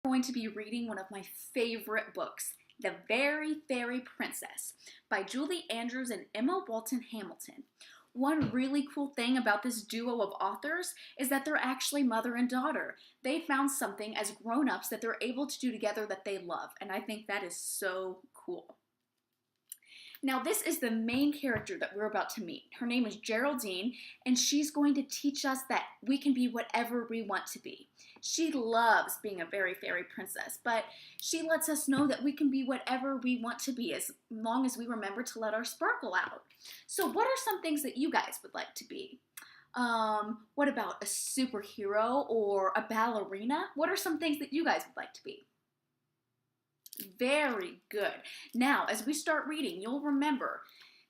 going to be reading one of my favorite books, The Very Fairy Princess by Julie Andrews and Emma Walton Hamilton. One really cool thing about this duo of authors is that they're actually mother and daughter. They found something as grown-ups that they're able to do together that they love, and I think that is so cool. Now, this is the main character that we're about to meet. Her name is Geraldine, and she's going to teach us that we can be whatever we want to be. She loves being a very fairy princess, but she lets us know that we can be whatever we want to be as long as we remember to let our sparkle out. So what are some things that you guys would like to be? What about a superhero or a ballerina? What are some things that you guys would like to be? Very good. Now, as we start reading, you'll remember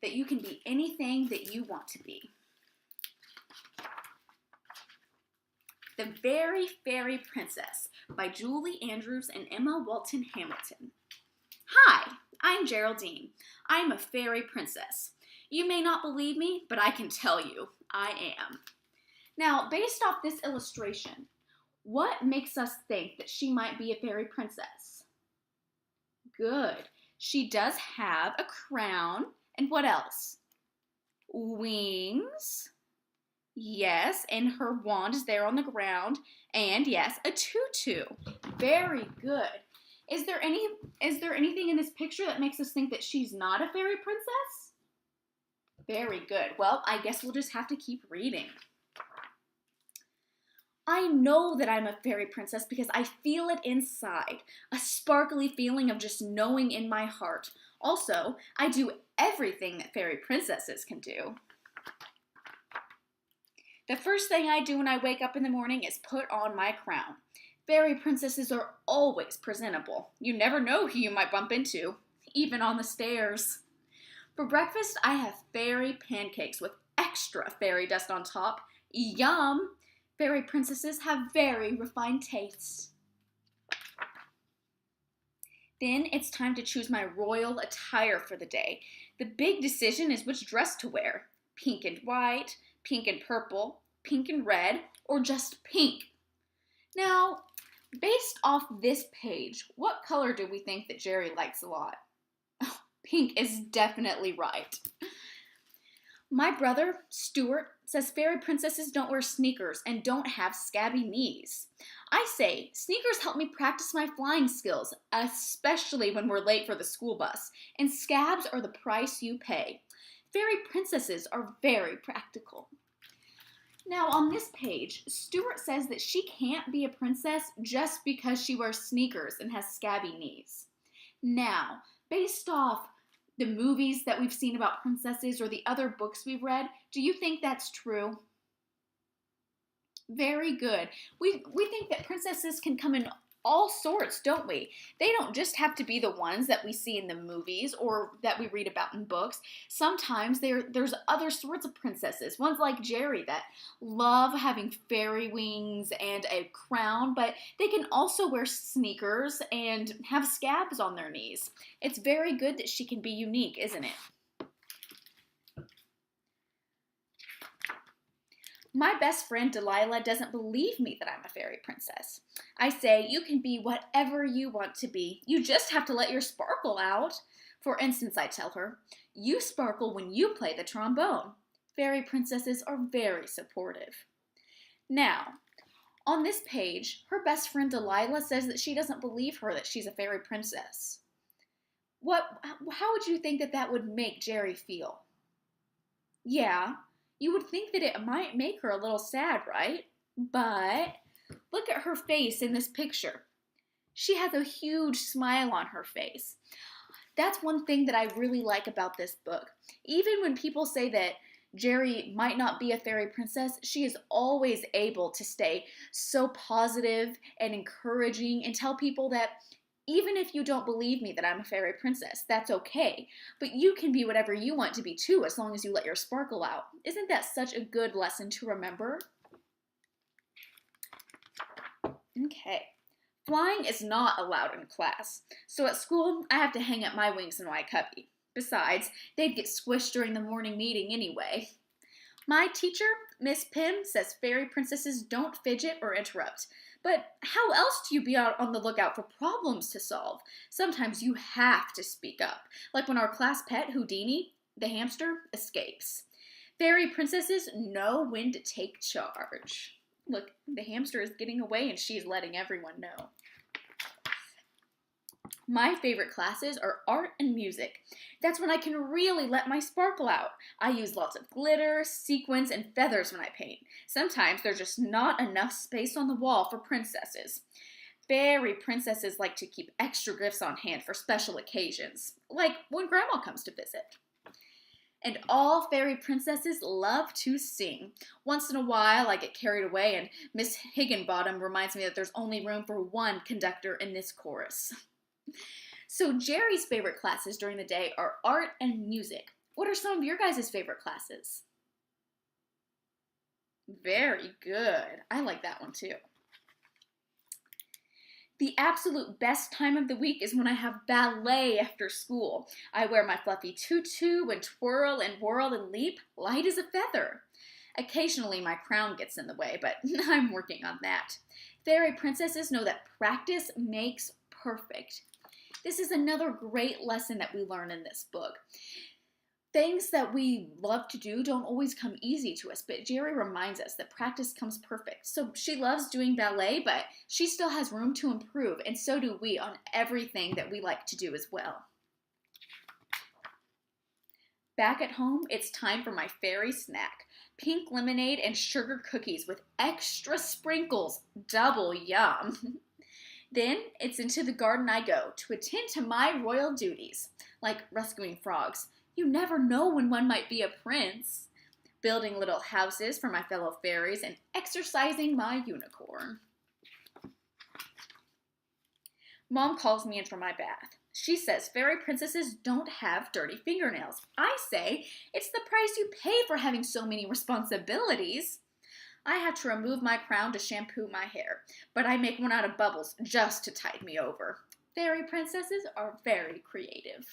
that you can be anything that you want to be. The Very Fairy Princess by Julie Andrews and Emma Walton Hamilton. Hi, I'm Geraldine. I'm a fairy princess. You may not believe me, but I can tell you, I am. Now, based off this illustration, what makes us think that she might be a fairy princess? Good. She does have a crown. And what else? Wings. Yes, and her wand is there on the ground. And yes, a tutu. Very good. Is there anything in this picture that makes us think that she's not a fairy princess? Very good. Well, I guess we'll just have to keep reading. I know that I'm a fairy princess because I feel it inside, a sparkly feeling of just knowing in my heart. Also, I do everything that fairy princesses can do. The first thing I do when I wake up in the morning is put on my crown. Fairy princesses are always presentable. You never know who you might bump into, even on the stairs. For breakfast, I have fairy pancakes with extra fairy dust on top. Yum! Fairy princesses have very refined tastes. Then it's time to choose my royal attire for the day. The big decision is which dress to wear. Pink and white, pink and purple, pink and red, or just pink. Now, based off this page, what color do we think that Jerry likes a lot? Oh, pink is definitely right. My brother, Stuart, says fairy princesses don't wear sneakers and don't have scabby knees. I say, sneakers help me practice my flying skills, especially when we're late for the school bus, and scabs are the price you pay. Fairy princesses are very practical. Now on this page, Stuart says that she can't be a princess just because she wears sneakers and has scabby knees. Now, based off the movies that we've seen about princesses or the other books we've read, do you think that's true? Very good. We think that princesses can come in all sorts, don't we? They don't just have to be the ones that we see in the movies or that we read about in books. Sometimes there's other sorts of princesses, ones like Jerry that love having fairy wings and a crown, but they can also wear sneakers and have scabs on their knees. It's very good that she can be unique, isn't it? My best friend Delilah doesn't believe me that I'm a fairy princess. I say, you can be whatever you want to be. You just have to let your sparkle out. For instance, I tell her, you sparkle when you play the trombone. Fairy princesses are very supportive. Now, on this page, her best friend Delilah says that she doesn't believe her that she's a fairy princess. How would you think that would make Jerry feel? Yeah. You would think that it might make her a little sad, right? But look at her face in this picture. She has a huge smile on her face. That's one thing that I really like about this book. Even when people say that Jerry might not be a fairy princess, she is always able to stay so positive and encouraging and tell people that even if you don't believe me that I'm a fairy princess, that's okay. But you can be whatever you want to be too, as long as you let your sparkle out. Isn't that such a good lesson to remember? Okay. Flying is not allowed in class. So at school, I have to hang up my wings in my cubby. Besides, they'd get squished during the morning meeting anyway. My teacher, Miss Pym, says fairy princesses don't fidget or interrupt. But how else do you be out on the lookout for problems to solve? Sometimes you have to speak up, like when our class pet, Houdini, the hamster, escapes. Fairy princesses know when to take charge. Look, the hamster is getting away and she's letting everyone know. My favorite classes are art and music. That's when I can really let my sparkle out. I use lots of glitter, sequins, and feathers when I paint. Sometimes there's just not enough space on the wall for princesses. Fairy princesses like to keep extra gifts on hand for special occasions, like when Grandma comes to visit. And all fairy princesses love to sing. Once in a while, I get carried away, and Miss Higginbottom reminds me that there's only room for one conductor in this chorus. So Jerry's favorite classes during the day are art and music. What are some of your guys' favorite classes? Very good. I like that one too. The absolute best time of the week is when I have ballet after school. I wear my fluffy tutu and twirl and whirl and leap, light as a feather. Occasionally my crown gets in the way, but I'm working on that. Fairy princesses know that practice makes perfect. This is another great lesson that we learn in this book. Things that we love to do don't always come easy to us, but Jerry reminds us that practice comes perfect. So she loves doing ballet, but she still has room to improve, and so do we on everything that we like to do as well. Back at home, it's time for my fairy snack. Pink lemonade and sugar cookies with extra sprinkles. Double yum. Then it's into the garden I go to attend to my royal duties, like rescuing frogs. You never know when one might be a prince. Building little houses for my fellow fairies and exercising my unicorn. Mom calls me in for my bath. She says fairy princesses don't have dirty fingernails. I say it's the price you pay for having so many responsibilities. I have to remove my crown to shampoo my hair, but I make one out of bubbles just to tide me over. Fairy princesses are very creative.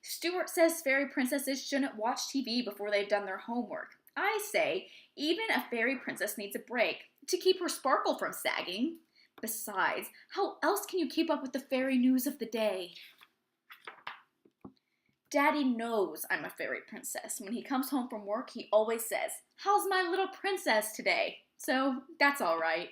Stuart says fairy princesses shouldn't watch TV before they've done their homework. I say even a fairy princess needs a break to keep her sparkle from sagging. Besides, how else can you keep up with the fairy news of the day? Daddy knows I'm a fairy princess. When he comes home from work, he always says, "How's my little princess today?" So that's all right.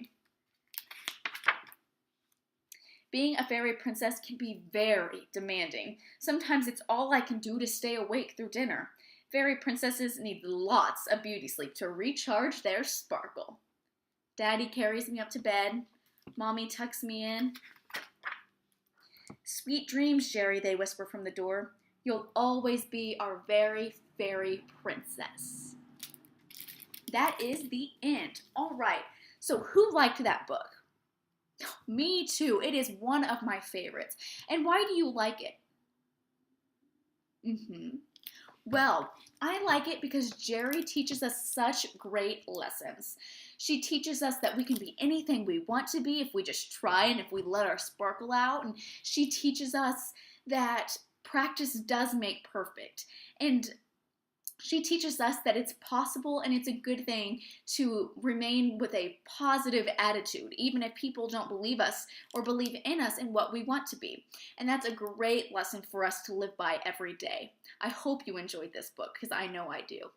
Being a fairy princess can be very demanding. Sometimes it's all I can do to stay awake through dinner. Fairy princesses need lots of beauty sleep to recharge their sparkle. Daddy carries me up to bed. Mommy tucks me in. "Sweet dreams, Jerry," they whisper from the door. "You'll always be our very fairy princess." That is the end. All right, so who liked that book? Me too. It is one of my favorites. And why do you like it? Well, I like it because Jerry teaches us such great lessons. She teaches us that we can be anything we want to be if we just try and if we let our sparkle out. And she teaches us that practice does make perfect. And she teaches us that it's possible and it's a good thing to remain with a positive attitude, even if people don't believe us or believe in us and what we want to be. And that's a great lesson for us to live by every day. I hope you enjoyed this book because I know I do.